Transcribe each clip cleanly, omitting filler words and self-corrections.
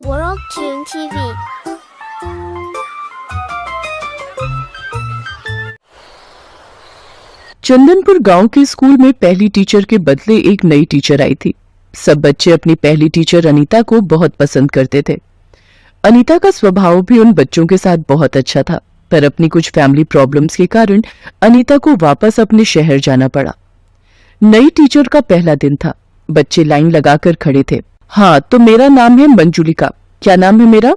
World Tune TV। Chandanpur गांव के school में पहली टीचर के बदले एक नई टीचर आई थी। सब बच्चे अपनी पहली टीचर अनीता को बहुत पसंद करते थे। अनीता का स्वभाव भी उन बच्चों के साथ बहुत अच्छा था, पर अपनी कुछ फैमिली प्रॉब्लम्स के कारण अनीता को वापस अपने शहर जाना पड़ा। नई टीचर का पहला दिन था। बच्चे लाइन लगाकर खड़े थे। हाँ, तो मेरा नाम है मंजुलिका। क्या नाम है मेरा?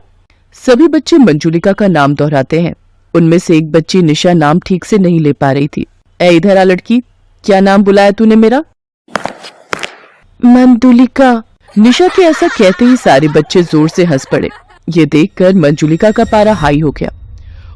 सभी बच्चे मंजुलिका का नाम दोहराते हैं। उनमें से एक बच्ची निशा नाम ठीक से नहीं ले पा रही थी। ए इधर आ लड़की, क्या नाम बुलाया तूने मेरा? मंजुलिका। निशा के ऐसा कहते ही सारे बच्चे जोर से हंस पड़े। ये देखकर मंजुलिका का पारा हाई हो गया।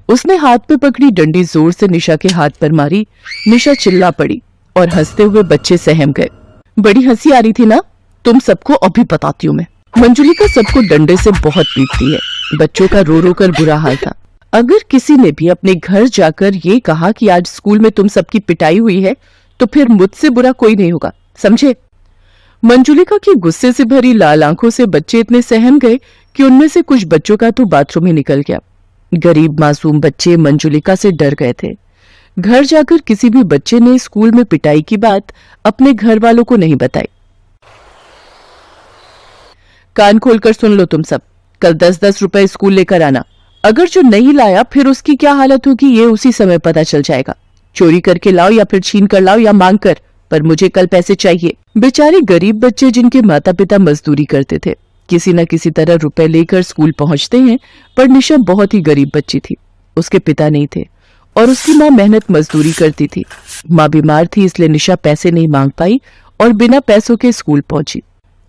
उसने हाथ में पकड़ी डंडी जोर से निशा के हाथ पर मारी। निशा चिल्ला पड़ी और हंसते हुए बच्चे सहम गए। बड़ी हंसी आ रही थी ना? तुम सबको अभी बताती हूँ मैं। मंजुलिका सबको डंडे से बहुत पीटती है। बच्चों का रो रो कर बुरा हाल था। अगर किसी ने भी अपने घर जाकर ये कहा कि आज स्कूल में तुम सबकी पिटाई हुई है, तो फिर मुझसे बुरा कोई नहीं होगा, समझे? मंजुलिका की गुस्से से भरी लाल आंखों से बच्चे इतने सहम गए कि उनमें से कुछ बच्चों का तो बाथरूम ही निकल गया। गरीब मासूम बच्चे मंजुलिका से डर गए थे। घर जाकर किसी भी बच्चे ने स्कूल में पिटाई की बात अपने घर वालों को नहीं बताई। कान खोलकर सुन लो तुम सब। कल 10-10 रुपए स्कूल लेकर आना। अगर जो नहीं लाया फिर उसकी क्या हालत होगी ये उसी समय पता चल जाएगा। चोरी करके लाओ या फिर छीन कर लाओ या मांग कर, पर मुझे कल पैसे चाहिए। बेचारे गरीब बच्चे जिनके माता पिता मजदूरी करते थे, किसी न किसी तरह रुपए लेकर स्कूल पहुंचते हैं। पर निशा बहुत ही गरीब बच्ची थी। उसके पिता नहीं थे और उसकी माँ मेहनत मजदूरी करती थी। माँ बीमार थी, इसलिए निशा पैसे नहीं मांग पाई और बिना पैसों के स्कूल पहुंची।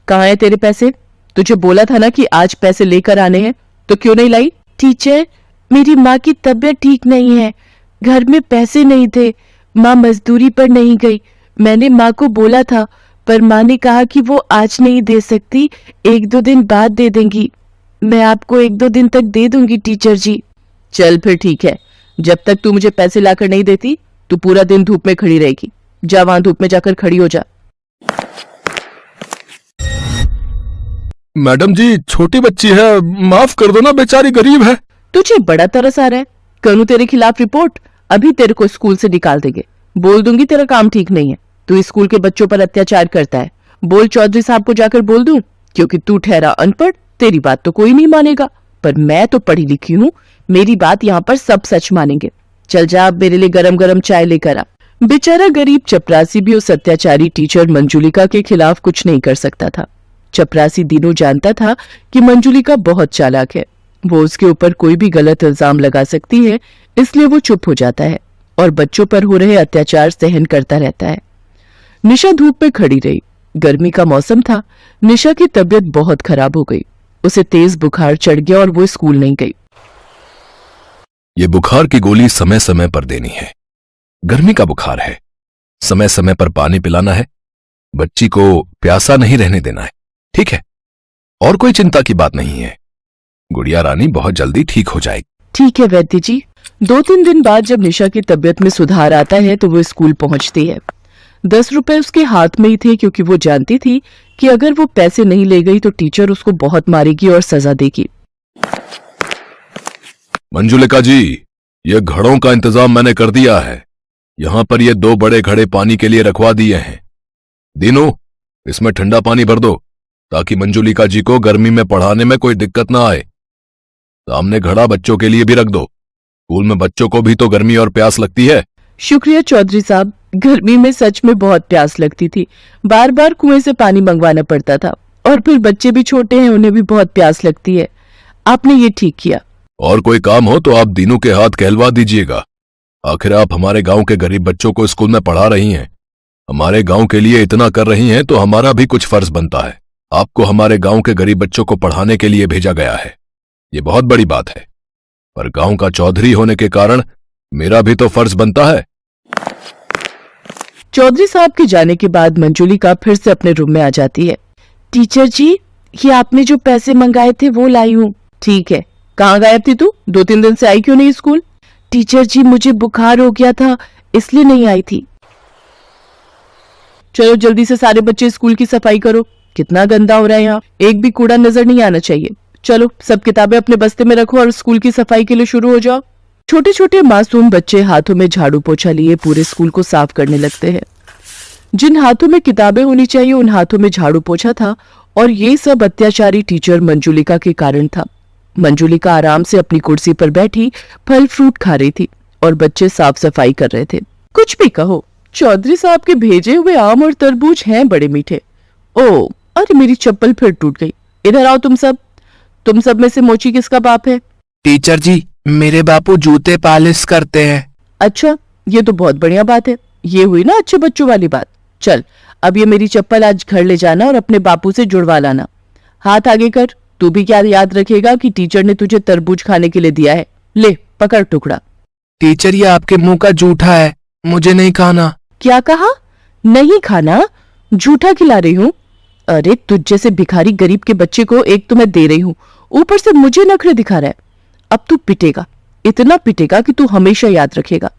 कहाँ है तेरे पैसे? तुझे बोला था ना कि आज पैसे लेकर आने हैं, तो क्यों नहीं लाई? टीचर, मेरी माँ की तबीयत ठीक नहीं है, घर में पैसे नहीं थे, माँ मजदूरी पर नहीं गई। मैंने माँ को बोला था, पर माँ ने कहा कि वो आज नहीं दे सकती, 1-2 दिन बाद दे देंगी। मैं आपको 1-2 दिन तक दे दूंगी टीचर जी। चल फिर ठीक है, जब तक तू मुझे पैसे लाकर नहीं देती तू पूरा दिन धूप में खड़ी रहेगी। जा वहां धूप में जाकर खड़ी हो जा। मैडम जी, छोटी बच्ची है, माफ कर दो ना, बेचारी गरीब है। तुझे बड़ा तरस आ रहा है? करूं तेरे खिलाफ रिपोर्ट? अभी तेरे को स्कूल से निकाल देंगे। बोल दूंगी तेरा काम ठीक नहीं है, तू स्कूल के बच्चों पर अत्याचार करता है। बोल चौधरी साहब को जाकर बोल दूं, क्योंकि तू ठहरा अनपढ़, तेरी बात तो कोई नहीं मानेगा, पर मैं तो पढ़ी लिखी हूँ, मेरी बात यहाँ पर सब सच मानेंगे। चल जा, अब मेरे लिए गरम गरम चाय लेकर आ। बेचारा गरीब चपरासी भी उस अत्याचारी टीचर मंजुलिका के खिलाफ कुछ नहीं कर सकता था। चपरासी दीनू जानता था कि मंजुलिका बहुत चालाक है, वो उसके ऊपर कोई भी गलत इल्जाम लगा सकती है, इसलिए वो चुप हो जाता है और बच्चों पर हो रहे अत्याचार सहन करता रहता है। निशा धूप में खड़ी रही। गर्मी का मौसम था। निशा की तबीयत बहुत खराब हो गई। उसे तेज बुखार चढ़ गया और वो स्कूल नहीं गई। ये बुखार की गोली समय समय पर देनी है। गर्मी का बुखार है, समय समय पर पानी पिलाना है, बच्ची को प्यासा नहीं रहने देना है, ठीक है? और कोई चिंता की बात नहीं है। गुड़िया रानी बहुत जल्दी ठीक हो जाएगी। ठीक है वैद्य जी। 2-3 दिन बाद जब निशा की तबीयत में सुधार आता है तो वो स्कूल पहुंचती है। 10 रुपए उसके हाथ में ही थे, क्योंकि वो जानती थी कि अगर वो पैसे नहीं ले गई तो टीचर उसको बहुत मारेगी और सजा देगी। मंजुलिका जी, ये घड़ों का इंतजाम मैंने कर दिया है। यहां पर ये 2 बड़े घड़े पानी के लिए रखवा दिए हैं। दीनू, इसमें ठंडा पानी भर दो, ताकि मंजुलिका जी को गर्मी में पढ़ाने में कोई दिक्कत ना आए। सामने घड़ा बच्चों के लिए भी रख दो। स्कूल में बच्चों को भी तो गर्मी और प्यास लगती है। शुक्रिया चौधरी साहब। गर्मी में सच में बहुत प्यास लगती थी। बार बार कुएं से पानी मंगवाना पड़ता था, और फिर बच्चे भी छोटे हैं, उन्हें भी बहुत प्यास लगती है। आपने ये ठीक किया। और कोई काम हो तो आप दीनू के हाथ कहलवा दीजिएगा। आखिर आप हमारे गांव के गरीब बच्चों को स्कूल में पढ़ा रही हैं, हमारे गांव के लिए इतना कर रही हैं, तो हमारा भी कुछ फर्ज बनता है। आपको हमारे गांव के गरीब बच्चों को पढ़ाने के लिए भेजा गया है। ये बहुत बड़ी बात है, पर गांव का चौधरी होने के कारण मेरा भी तो फर्ज बनता है। चौधरी साहब के जाने के बाद मंजुलिका फिर से अपने रूम में आ जाती है। टीचर जी, ये आपने जो पैसे मंगाए थे वो लाई हूँ। ठीक है, कहाँ गायब थी तू? 2-3 दिन से आई क्यों नहीं स्कूल? टीचर जी, मुझे बुखार हो गया था, इसलिए नहीं आई थी। चलो जल्दी से सारे बच्चे स्कूल की सफाई करो। कितना गंदा हो रहा है यहाँ, एक भी कूड़ा नजर नहीं आना चाहिए। चलो सब किताबें अपने बस्ते में रखो और स्कूल की सफाई के लिए शुरू हो जाओ। छोटे छोटे मासूम बच्चे हाथों में झाड़ू पोछा लिए पूरे स्कूल को साफ करने लगते हैं। जिन हाथों में किताबें होनी चाहिए उन हाथों में झाड़ू पोछा था, और ये सब अत्याचारी टीचर मंजुलिका के कारण था। मंजुलिका आराम से अपनी कुर्सी पर बैठी फल फ्रूट खा रही थी और बच्चे साफ सफाई कर रहे थे। कुछ भी कहो, चौधरी साहब के भेजे हुए आम और तरबूज हैं बड़े मीठे। ओ, अरे मेरी चप्पल फिर टूट गई। इधर आओ तुम सब में से मोची किसका बाप है? टीचर जी, मेरे बापू जूते पालिश करते हैं। अच्छा, ये तो बहुत बढ़िया बात है। ये हुई ना अच्छे बच्चों वाली बात। चल, अब ये मेरी चप्पल आज घर ले जाना और अपने बापू से जुड़वा लाना। हाथ आगे कर। तू भी क्या याद रखेगा कि टीचर ने तुझे तरबूज खाने के लिए दिया है। ले पकड़ टुकड़ा। टीचर, ये आपके मुंह का जूठा है, मुझे नहीं खाना। क्या कहा? नहीं खाना? झूठा खिला रही हूँ? अरे तुझ जैसे भिखारी गरीब के बच्चे को एक तो मैं दे रही हूँ, ऊपर से मुझे नखरे दिखा रहा है। अब तू पिटेगा, इतना पिटेगा कि तू हमेशा याद रखेगा।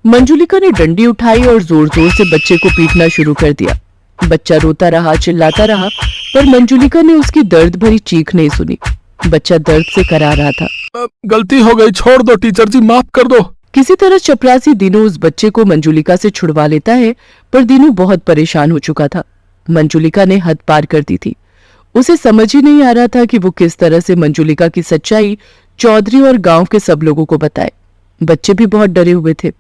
मंजुलिका ने डंडी उठाई और जोर जोर से बच्चे को पीटना शुरू कर दिया। बच्चा रोता रहा, चिल्लाता रहा, पर मंजुलिका ने उसकी दर्द भरी चीख नहीं सुनी। बच्चा दर्द से करा रहा था। गलती हो गई, छोड़ दो टीचर जी, माफ कर दो। किसी तरह चपरासी दीनू उस बच्चे को मंजुलिका से छुड़वा लेता है, पर दीनू बहुत परेशान हो चुका था। मंजुलिका ने हद पार कर दी थी। उसे समझ ही नहीं आ रहा था कि वो किस तरह से मंजुलिका की सच्चाई चौधरी और गांव के सब लोगों को बताए। बच्चे भी बहुत डरे हुए थे।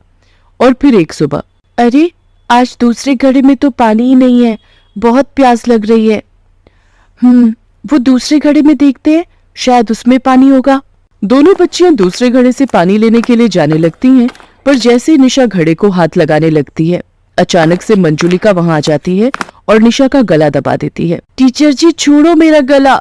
और फिर एक सुबह, अरे आज दूसरे घड़े में तो पानी ही नहीं है, बहुत प्यास लग रही है। वो दूसरे घड़े में देखते हैं, शायद उसमें पानी होगा। दोनों बच्चियां दूसरे घड़े से पानी लेने के लिए जाने लगती हैं, पर जैसे ही निशा घड़े को हाथ लगाने लगती है, अचानक से मंजुलिका वहां आ जाती है और निशा का गला दबा देती है। टीचर जी छोड़ो मेरा गला,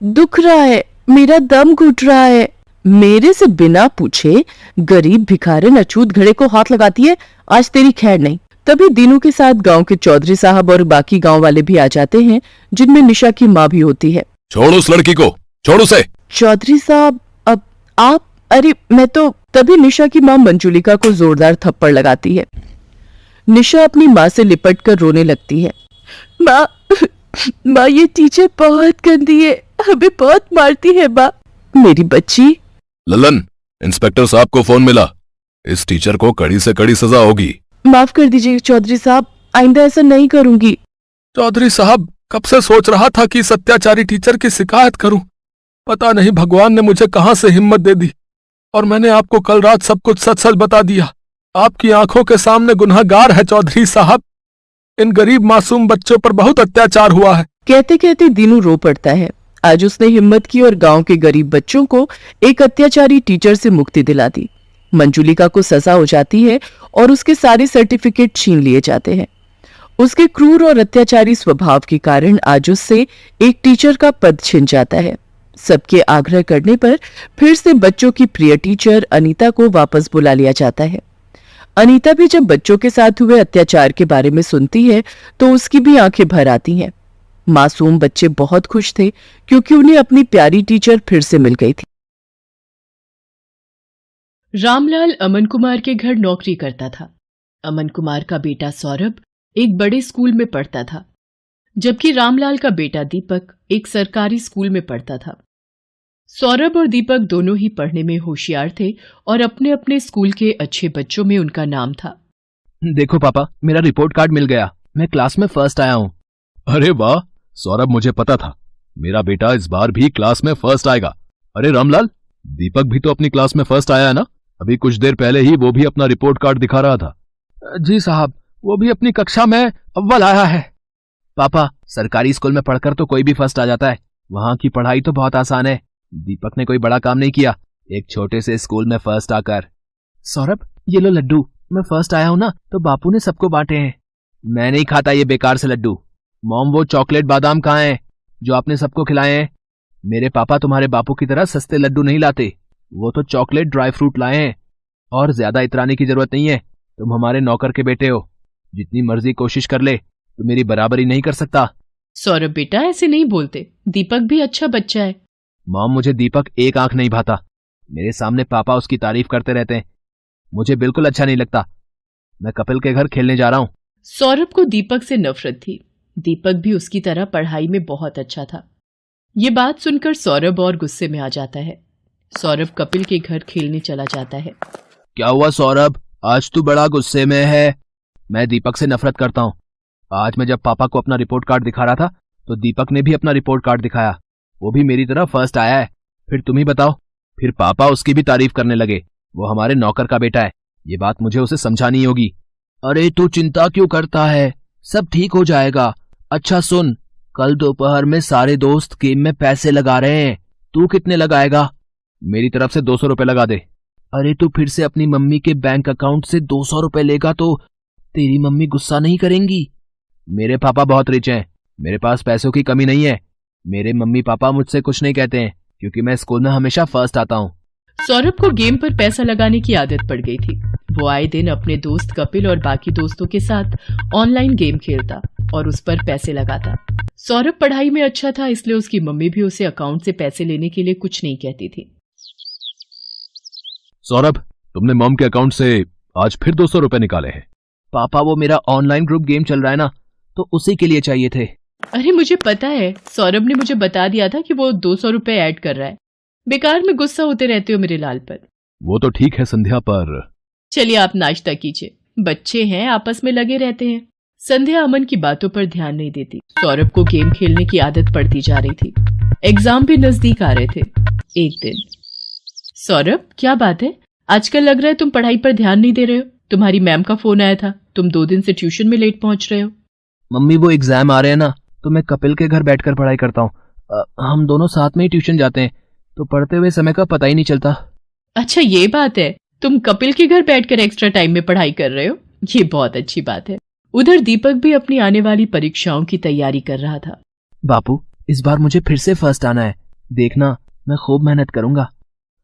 दुख रहा है, मेरा दम घुट रहा है। मेरे से बिना पूछे गरीब भिखारन अछूत घड़े को हाथ लगाती है, आज तेरी खैर नहीं। तभी दीनू के साथ गांव के चौधरी साहब और बाकी गांव वाले भी आ जाते हैं, जिनमें निशा की माँ भी होती है। छोड़ो उस लड़की को, छोड़ो उसे। चौधरी साहब, अब आप? अरे मैं तो। तभी निशा की माँ मंजुलिका को जोरदार थप्पड़ लगाती है। निशा अपनी माँ से लिपट कर रोने लगती है। माँ ये टीचर बहुत गंदी है, हमें बहुत मारती है माँ। मेरी बच्ची। ललन, इंस्पेक्टर साहब को फोन मिला। इस टीचर को कड़ी से कड़ी सजा होगी। माफ कर दीजिए चौधरी साहब, आइंदा ऐसा नहीं करूंगी। चौधरी साहब, कब से सोच रहा था कि इस अत्याचारी टीचर की शिकायत करूं। पता नहीं भगवान ने मुझे कहां से हिम्मत दे दी, और मैंने आपको कल रात सब कुछ सच सच बता दिया। आपकी आंखों के सामने गुनहगार है चौधरी साहब। इन गरीब मासूम बच्चों पर बहुत अत्याचार हुआ है। कहते कहते दीनू रो पड़ता है। आज उसने हिम्मत की और गांव के गरीब बच्चों को एक अत्याचारी टीचर से मुक्ति दिला दी। मंजुलिका को सजा हो जाती है और उसके सारे सर्टिफिकेट छीन लिए जाते हैं। उसके क्रूर और अत्याचारी स्वभाव के कारण आज उससे एक टीचर का पद छिन जाता है। सबके आग्रह करने पर फिर से बच्चों की प्रिय टीचर अनीता को वापस बुला लिया जाता है। अनीता भी जब बच्चों के साथ हुए अत्याचार के बारे में सुनती है तो उसकी भी आंखें भर आती हैं। मासूम बच्चे बहुत खुश थे क्योंकि उन्हें अपनी प्यारी टीचर फिर से मिल गई थी। रामलाल अमन कुमार के घर नौकरी करता था। अमन कुमार का बेटा सौरभ एक बड़े स्कूल में पढ़ता था, जबकि रामलाल का बेटा दीपक एक सरकारी स्कूल में पढ़ता था। सौरभ और दीपक दोनों ही पढ़ने में होशियार थे और अपने अपने स्कूल के अच्छे बच्चों में उनका नाम था। देखो पापा, मेरा रिपोर्ट कार्ड मिल गया, मैं क्लास में फर्स्ट आया हूँ। अरे वाह सौरभ, मुझे पता था मेरा बेटा इस बार भी क्लास में फर्स्ट आएगा। अरे रामलाल, दीपक भी तो अपनी क्लास में फर्स्ट आया है ना? अभी कुछ देर पहले ही वो भी अपना रिपोर्ट कार्ड दिखा रहा था। जी साहब, वो भी अपनी कक्षा में अव्वल आया है। पापा, सरकारी स्कूल में पढ़कर तो कोई भी फर्स्ट आ जाता है, वहाँ की पढ़ाई तो बहुत आसान है। दीपक ने कोई बड़ा काम नहीं किया, एक छोटे से स्कूल में फर्स्ट आकर। सौरभ, ये लो लड्डू, मैं फर्स्ट आया हूँ ना तो बापू ने सबको बांटे हैं। मैं नहीं खाता ये बेकार से लड्डू। मॉम, वो चॉकलेट बादाम कहाँ हैं जो आपने सबको खिलाए हैं? मेरे पापा तुम्हारे बापू की तरह सस्ते लड्डू नहीं लाते, वो तो चॉकलेट ड्राई फ्रूट लाए हैं। और ज्यादा इतराने की जरूरत नहीं है, तुम हमारे नौकर के बेटे हो, जितनी मर्जी कोशिश कर ले तो मेरी बराबरी नहीं कर सकता। सौरभ बेटा, ऐसे नहीं बोलते, दीपक भी अच्छा बच्चा है। मॉम, मुझे दीपक एक आंख नहीं भाता, मेरे सामने पापा उसकी तारीफ करते रहते हैं, मुझे बिल्कुल अच्छा नहीं लगता। मैं कपिल के घर खेलने जा रहा हूँ। सौरभ को दीपक से नफरत थी। दीपक भी उसकी तरह पढ़ाई में बहुत अच्छा था। ये बात सुनकर सौरभ और गुस्से में आ जाता है। सौरभ कपिल के घर खेलने चला जाता है। क्या हुआ सौरभ, आज तू बड़ा गुस्से में है? मैं दीपक से नफरत करता हूँ। आज मैं जब पापा को अपना रिपोर्ट कार्ड दिखा रहा था तो दीपक ने भी अपना रिपोर्ट कार्ड दिखाया, वो भी मेरी तरह फर्स्ट आया है। फिर तुम ही बताओ। फिर पापा उसकी भी तारीफ करने लगे, वो हमारे नौकर का बेटा है, ये बात मुझे उसे समझानी होगी। अरे तू चिंता क्यों करता है, सब ठीक हो जाएगा। अच्छा सुन, कल दोपहर में सारे दोस्त गेम में पैसे लगा रहे हैं, तू कितने लगाएगा? मेरी तरफ से 200 रुपए लगा दे। अरे तू फिर से अपनी मम्मी के बैंक अकाउंट से 200 रुपए लेगा तो तेरी मम्मी गुस्सा नहीं करेंगी? मेरे पापा बहुत रिच हैं, मेरे पास पैसों की कमी नहीं है। मेरे मम्मी पापा मुझसे कुछ नहीं कहते हैं क्योंकि मैं स्कूल में हमेशा फर्स्ट आता हूँ। सौरभ को गेम पर पैसा लगाने की आदत पड़ गई थी। वो आए दिन अपने दोस्त कपिल और बाकी दोस्तों के साथ ऑनलाइन गेम खेलता और उस पर पैसे लगाता। सौरभ पढ़ाई में अच्छा था, इसलिए उसकी मम्मी भी उसे अकाउंट से पैसे लेने के लिए कुछ नहीं कहती थी। सौरभ, तुमने मॉम के अकाउंट से आज फिर 200 रुपए निकाले हैं। पापा वो मेरा ऑनलाइन ग्रुप गेम चल रहा है ना, तो उसी के लिए चाहिए थे। अरे मुझे पता है, सौरभ ने मुझे बता दिया था कि वो 200 रुपए ऐड कर रहा है। बेकार में गुस्सा होते रहते हो मेरे लाल पर। वो तो ठीक है संध्या, पर चलिए आप नाश्ता कीजिए, बच्चे हैं आपस में लगे रहते हैं। संध्या अमन की बातों पर ध्यान नहीं देती। सौरभ को गेम खेलने की आदत पड़ती जा रही थी। एग्जाम भी नजदीक आ रहे थे। एक दिन, सौरभ क्या बात है, आजकल लग रहा है तुम पढ़ाई पर ध्यान नहीं दे रहे हो। तुम्हारी मैम का फोन आया था, तुम 2 दिन से ट्यूशन में लेट पहुंच रहे हो। मम्मी वो एग्जाम आ रहे हैं ना, तो मैं कपिल के घर बैठकर पढ़ाई करता हूँ। हम दोनों साथ में ही ट्यूशन जाते हैं, तो पढ़ते हुए समय का पता ही नहीं चलता। अच्छा ये बात है, तुम कपिल के घर बैठकर एक्स्ट्रा टाइम में पढ़ाई कर रहे हो, ये बहुत अच्छी बात है। उधर दीपक भी अपनी आने वाली परीक्षाओं की तैयारी कर रहा था। बापू, इस बार मुझे फिर से फर्स्ट आना है, देखना मैं खूब मेहनत करूंगा।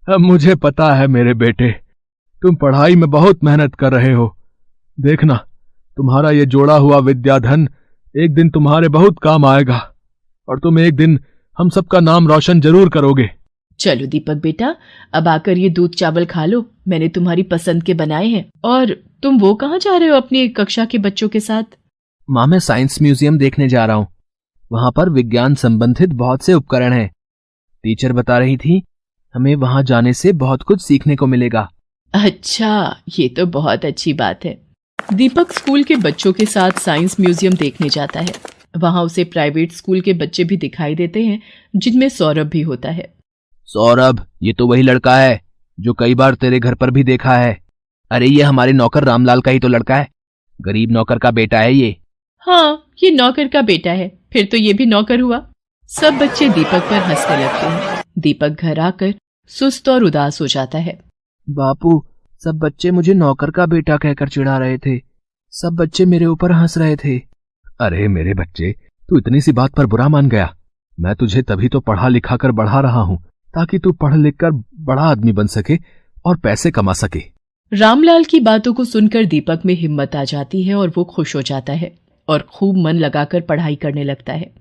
अब मुझे पता है मेरे बेटे, तुम पढ़ाई में बहुत मेहनत कर रहे हो। देखना, तुम्हारा ये जोड़ा हुआ विद्याधन एक दिन तुम्हारे बहुत काम आएगा और तुम एक दिन हम सबका नाम रोशन जरूर करोगे। चलो दीपक बेटा, अब आकर ये दूध चावल खा लो, मैंने तुम्हारी पसंद के बनाए हैं। और तुम वो कहाँ जा रहे हो अपनी कक्षा के बच्चों के साथ? माँ, मैं साइंस म्यूजियम देखने जा रहा हूँ। वहां पर विज्ञान संबंधित बहुत से उपकरण हैं। टीचर बता रही थी हमें वहां जाने से बहुत कुछ सीखने को मिलेगा। अच्छा, ये तो बहुत अच्छी बात है। दीपक स्कूल के बच्चों के साथ साइंस म्यूजियम देखने जाता है। वहां उसे प्राइवेट स्कूल के बच्चे भी दिखाई देते हैं, जिनमें सौरभ भी होता है। सौरभ, ये तो वही लड़का है जो कई बार तेरे घर पर भी देखा है। अरे ये हमारे नौकर रामलाल का ही तो लड़का है, गरीब नौकर का बेटा है ये। हाँ, ये नौकर का बेटा है, फिर तो ये भी नौकर हुआ। सब बच्चे दीपक पर हंसने लगते हैं। दीपक घर आकर सुस्त और उदास हो जाता है। बापू, सब बच्चे मुझे नौकर का बेटा कहकर चिढ़ा रहे थे, सब बच्चे मेरे ऊपर हंस रहे थे। अरे मेरे बच्चे, तू इतनी सी बात पर बुरा मान गया। मैं तुझे तभी तो पढ़ा लिखा कर बढ़ा रहा हूँ ताकि तू पढ़ लिख कर बड़ा आदमी बन सके और पैसे कमा सके। रामलाल की बातों को सुनकर दीपक में हिम्मत आ जाती है और वो खुश हो जाता है और खूब मन लगाकर पढ़ाई करने लगता है।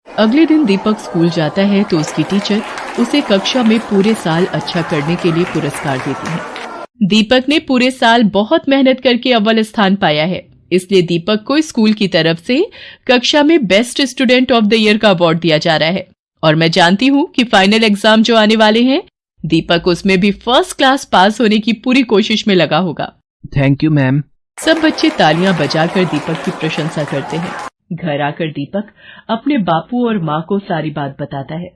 अगले दिन दीपक स्कूल जाता है तो उसकी टीचर उसे कक्षा में पूरे साल अच्छा करने के लिए पुरस्कार देती है। दीपक ने पूरे साल बहुत मेहनत करके अव्वल स्थान पाया है, इसलिए दीपक को स्कूल की तरफ से कक्षा में best student of the year का अवार्ड दिया जा रहा है। और मैं जानती हूँ कि फाइनल एग्जाम जो आने वाले हैं, दीपक उसमें भी फर्स्ट क्लास पास होने की पूरी कोशिश में लगा होगा। Thank you ma'am. सब बच्चे तालियां बजाकर दीपक की प्रशंसा करते हैं। घर आकर दीपक अपने बापू और माँ को सारी बात बताता है।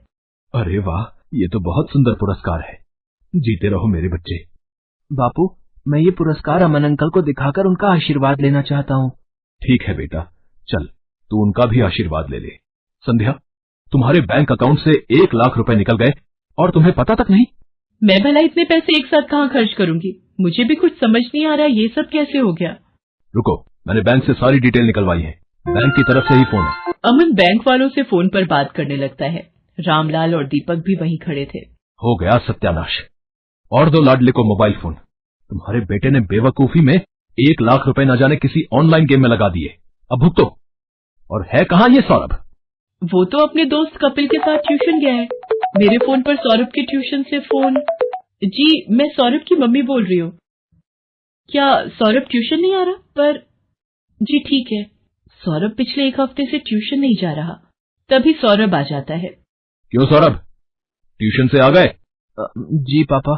अरे वाह, ये तो बहुत सुंदर पुरस्कार है। जीते रहो मेरे बच्चे। बापू, मैं ये पुरस्कार अमन अंकल को दिखाकर उनका आशीर्वाद लेना चाहता हूँ। ठीक है बेटा, चल तू उनका भी आशीर्वाद ले ले। संध्या, तुम्हारे बैंक अकाउंट से 1 लाख रुपए निकल गए और तुम्हें पता तक नहीं। मैं भला इतने पैसे एक साथ कहाँ खर्च करूंगी, मुझे भी कुछ समझ नहीं आ रहा ये सब कैसे हो गया। रुको, मैंने बैंक से सारी डिटेल निकलवाई है, बैंक की तरफ से ही फोन है। अमन बैंक वालों से फोन पर बात करने लगता है। रामलाल और दीपक भी वहीं खड़े थे। हो गया सत्यानाश, और दो लाडले को मोबाइल फोन। तुम्हारे बेटे ने बेवकूफी में 1 लाख रुपए न जाने किसी ऑनलाइन गेम में लगा दिए। अब भुगतो। और है कहाँ ये सौरभ? वो तो अपने दोस्त कपिल के साथ ट्यूशन गया है। मेरे फोन पर सौरभ के ट्यूशन से फोन। जी, मैं सौरभ की मम्मी बोल रही हूँ। क्या सौरभ ट्यूशन नहीं आ रहा? पर जी ठीक है, सौरभ पिछले 1 हफ्ते से ट्यूशन नहीं जा रहा। तभी सौरभ आ जाता है। क्यों सौरभ, ट्यूशन से आ गए? जी पापा।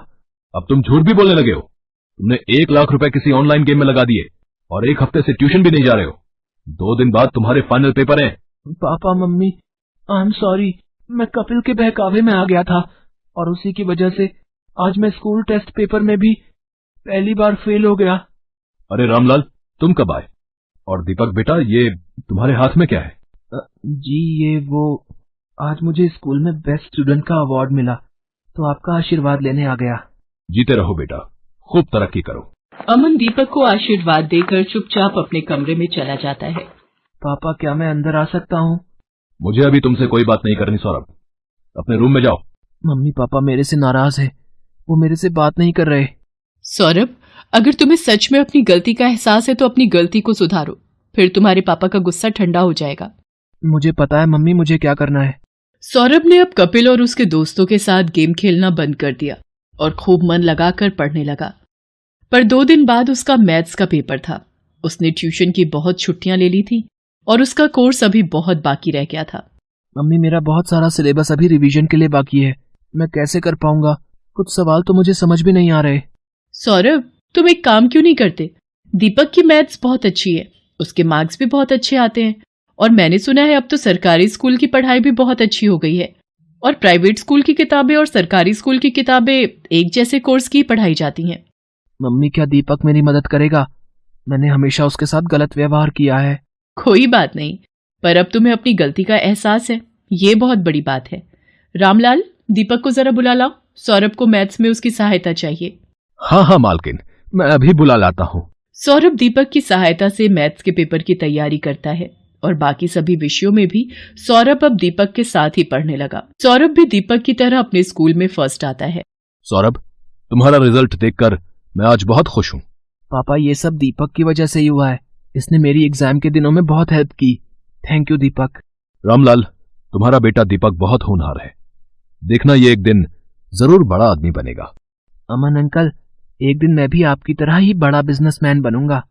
अब तुम झूठ भी बोलने लगे हो। तुमने 1 लाख रुपए किसी ऑनलाइन गेम में लगा दिए और 1 हफ्ते से ट्यूशन भी नहीं जा रहे हो। 2 दिन बाद तुम्हारे फाइनल पेपर हैं। Papa mummy, I am sorry, मैं कपिल के बहकावे में आ गया था और उसी की वजह से आज मैं स्कूल टेस्ट पेपर में भी पहली बार फेल हो गया। अरे रामलाल, तुम कब आए? और दीपक बेटा, ये तुम्हारे हाथ में क्या है? जी ये वो, आज मुझे स्कूल में बेस्ट स्टूडेंट का अवार्ड मिला तो आपका आशीर्वाद लेने आ गया। जीते रहो बेटा, खूब तरक्की करो। अमन दीपक को आशीर्वाद देकर चुपचाप अपने कमरे में चला जाता है। पापा क्या मैं अंदर आ सकता हूँ? मुझे अभी तुमसे कोई बात नहीं करनी सौरभ, अपने रूम में जाओ। मम्मी पापा मेरे से नाराज है, वो मेरे से बात नहीं कर रहे। सौरभ, अगर तुम्हें सच में अपनी गलती का एहसास है तो अपनी गलती को सुधारो, फिर तुम्हारे पापा का गुस्सा ठंडा हो जाएगा। मुझे पता है मम्मी, मुझे क्या करना है। सौरभ ने अब कपिल और उसके दोस्तों के साथ गेम खेलना बंद कर दिया और खूब मन लगाकर पढ़ने लगा। पर 2 दिन बाद उसका मैथ्स का पेपर था। उसने ट्यूशन की बहुत छुट्टियां ले ली थी और उसका कोर्स अभी बहुत बाकी रह गया था। मम्मी मेरा बहुत सारा सिलेबस अभी रिवीजन के लिए बाकी है, मैं कैसे कर पाऊंगा? कुछ सवाल तो मुझे समझ भी नहीं आ रहे। सौरभ, तुम एक काम क्यों नहीं करते? दीपक की मैथ्स बहुत अच्छी है, उसके मार्क्स भी बहुत अच्छे आते हैं और मैंने सुना है अब तो सरकारी स्कूल की पढ़ाई भी बहुत अच्छी हो गई है और प्राइवेट स्कूल की किताबें और सरकारी स्कूल की किताबें एक जैसे कोर्स की पढ़ाई जाती हैं। मम्मी क्या दीपक मेरी मदद करेगा? मैंने हमेशा उसके साथ गलत व्यवहार किया है। कोई बात नहीं, पर अब तुम्हें अपनी गलती का एहसास है, ये बहुत बड़ी बात है। रामलाल, दीपक को जरा बुला लाओ, सौरभ को मैथ्स में उसकी सहायता चाहिए। हाँ हाँ मालकिन, मैं अभी बुला लाता हूँ। सौरभ दीपक की सहायता से मैथ्स के पेपर की तैयारी करता है और बाकी सभी विषयों में भी सौरभ अब दीपक के साथ ही पढ़ने लगा। सौरभ भी दीपक की तरह अपने स्कूल में फर्स्ट आता है। सौरभ, तुम्हारा रिजल्ट देखकर मैं आज बहुत खुश हूँ। पापा ये सब दीपक की वजह से ही हुआ है, इसने मेरी एग्जाम के दिनों में बहुत हेल्प की। थैंक यू दीपक। रामलाल, तुम्हारा बेटा दीपक बहुत होनहार है, देखना ये एक दिन जरूर बड़ा आदमी बनेगा। अमन अंकल, एक दिन मैं भी आपकी तरह ही बड़ा बिजनेसमैन बनूंगा।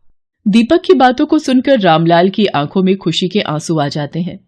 दीपक की बातों को सुनकर रामलाल की आंखों में खुशी के आंसू आ जाते हैं।